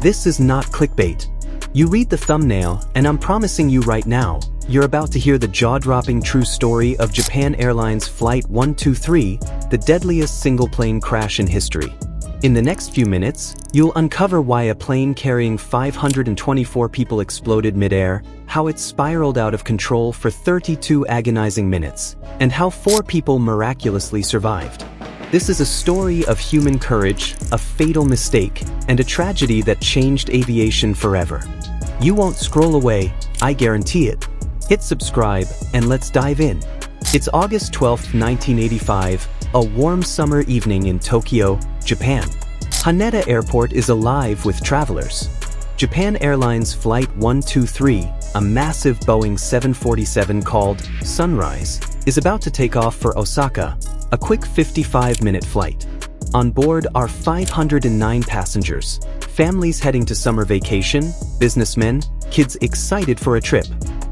This is not clickbait. You read the thumbnail, and I'm promising you right now, you're about to hear the jaw-dropping true story of Japan Airlines Flight 123, the deadliest single-plane crash in history. In the next few minutes, you'll uncover why a plane carrying 524 people exploded mid-air, how it spiraled out of control for 32 agonizing minutes, and how 4 people miraculously survived. This is a story of human courage, a fatal mistake, and a tragedy that changed aviation forever. You won't scroll away, I guarantee it. Hit subscribe, and let's dive in. It's August 12, 1985, a warm summer evening in Tokyo, Japan. Haneda Airport is alive with travelers. Japan Airlines Flight 123, a massive Boeing 747 called Sunrise, is about to take off for Osaka, a quick 55-minute flight. On board are 509 passengers, families heading to summer vacation, businessmen, kids excited for a trip,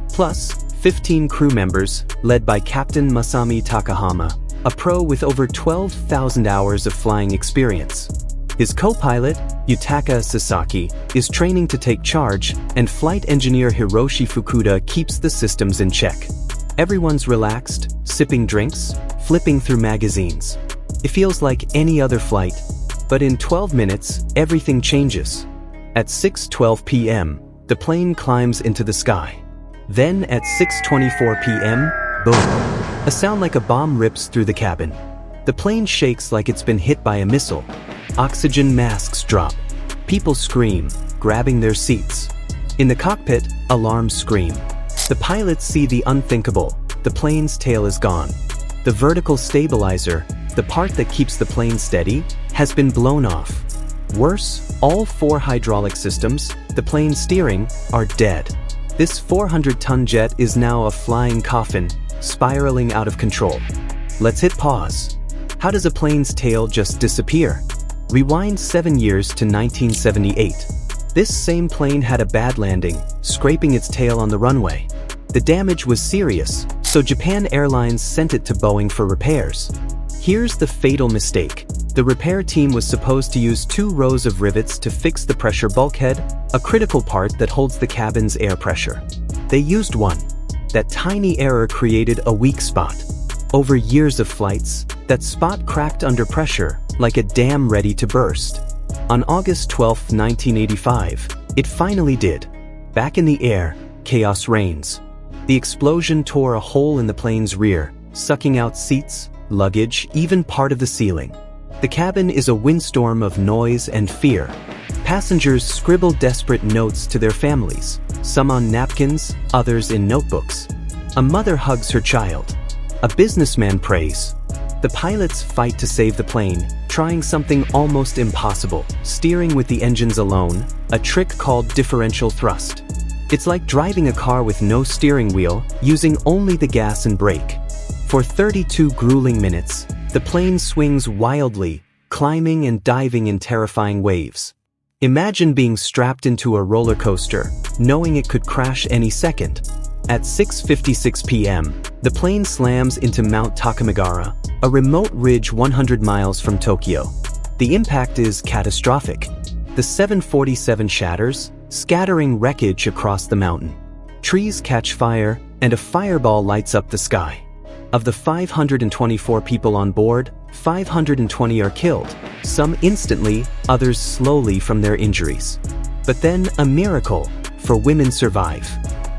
plus 15 crew members, led by Captain Masami Takahama, a pro with over 12,000 hours of flying experience. His co-pilot, Yutaka Sasaki, is training to take charge, and flight engineer Hiroshi Fukuda keeps the systems in check. Everyone's relaxed, sipping drinks, flipping through magazines. It feels like any other flight, but in 12 minutes, everything changes. At 6:12 p.m., the plane climbs into the sky. Then at 6:24 p.m., boom. A sound like a bomb rips through the cabin. The plane shakes like it's been hit by a missile. Oxygen masks drop. People scream, grabbing their seats. In the cockpit, alarms scream. The pilots see the unthinkable. The plane's tail is gone. The vertical stabilizer, the part that keeps the plane steady, has been blown off. Worse, all 4 hydraulic systems, the plane's steering, are dead. This 400-ton jet is now a flying coffin, spiraling out of control. Let's hit pause. How does a plane's tail just disappear? Rewind 7 years to 1978. This same plane had a bad landing, scraping its tail on the runway. The damage was serious, so Japan Airlines sent it to Boeing for repairs. Here's the fatal mistake. The repair team was supposed to use 2 rows of rivets to fix the pressure bulkhead, a critical part that holds the cabin's air pressure. They used 1. That tiny error created a weak spot. Over years of flights, that spot cracked under pressure, like a dam ready to burst. On August 12, 1985, it finally did. Back in the air, chaos reigns. The explosion tore a hole in the plane's rear, sucking out seats, luggage, even part of the ceiling. The cabin is a windstorm of noise and fear. Passengers scribble desperate notes to their families, some on napkins, others in notebooks. A mother hugs her child. A businessman prays. The pilots fight to save the plane, trying something almost impossible, steering with the engines alone, a trick called differential thrust. It's like driving a car with no steering wheel, using only the gas and brake. For 32 grueling minutes, the plane swings wildly, climbing and diving in terrifying waves. Imagine being strapped into a roller coaster, knowing it could crash any second. At 6:56 p.m., the plane slams into Mount Takamigara, a remote ridge 100 miles from Tokyo. The impact is catastrophic. The 747 shatters, scattering wreckage across the mountain. Trees catch fire, and a fireball lights up the sky. Of the 524 people on board, 520 are killed, some instantly, others slowly from their injuries. But then a miracle, for women survive.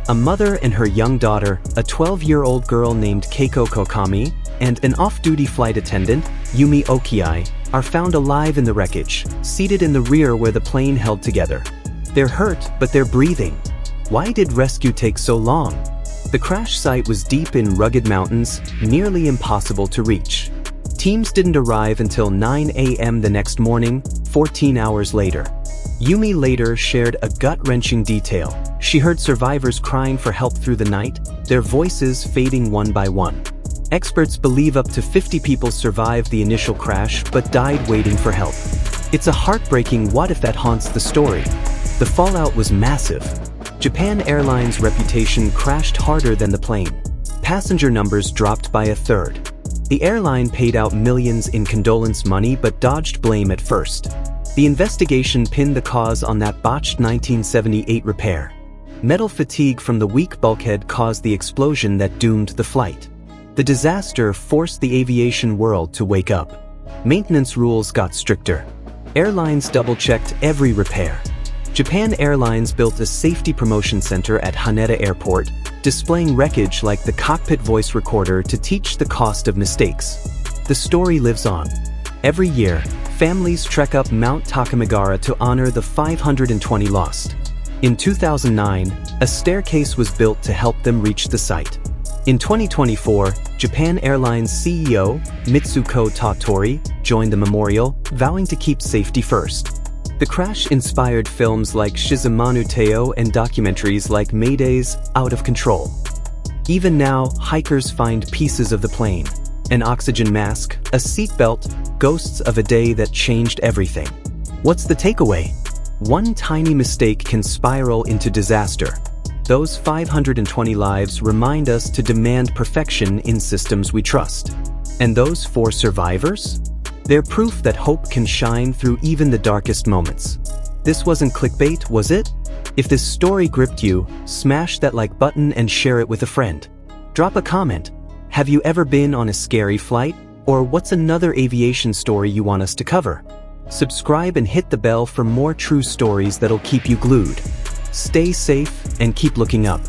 A mother and her young daughter, a 12-year-old girl named Keiko Kokami, and an off-duty flight attendant, Yumi Okiai, are found alive in the wreckage, seated in the rear where the plane held together. They're hurt, but they're breathing. Why did rescue take so long? The crash site was deep in rugged mountains, nearly impossible to reach. Teams didn't arrive until 9 a.m. the next morning, 14 hours later. Yumi later shared a gut-wrenching detail. She heard survivors crying for help through the night, their voices fading one by one. Experts believe up to 50 people survived the initial crash but died waiting for help. It's a heartbreaking what if that haunts the story. The fallout was massive. Japan Airlines' reputation crashed harder than the plane. Passenger numbers dropped by a third. The airline paid out millions in condolence money but dodged blame at first. The investigation pinned the cause on that botched 1978 repair. Metal fatigue from the weak bulkhead caused the explosion that doomed the flight. The disaster forced the aviation world to wake up. Maintenance rules got stricter. Airlines double-checked every repair. Japan Airlines built a safety promotion center at Haneda Airport, displaying wreckage like the cockpit voice recorder to teach the cost of mistakes. The story lives on. Every year, families trek up Mount Takamigara to honor the 520 lost. In 2009, a staircase was built to help them reach the site. In 2024, Japan Airlines CEO, Mitsuko Tottori, joined the memorial, vowing to keep safety first. The crash inspired films like Shizumanu Teo and documentaries like Mayday's Out of Control. Even now, hikers find pieces of the plane. An oxygen mask, a seatbelt, ghosts of a day that changed everything. What's the takeaway? One tiny mistake can spiral into disaster. Those 520 lives remind us to demand perfection in systems we trust. And those 4 survivors? They're proof that hope can shine through even the darkest moments. This wasn't clickbait, was it? If this story gripped you, smash that like button and share it with a friend. Drop a comment. Have you ever been on a scary flight? Or what's another aviation story you want us to cover? Subscribe and hit the bell for more true stories that'll keep you glued. Stay safe and keep looking up.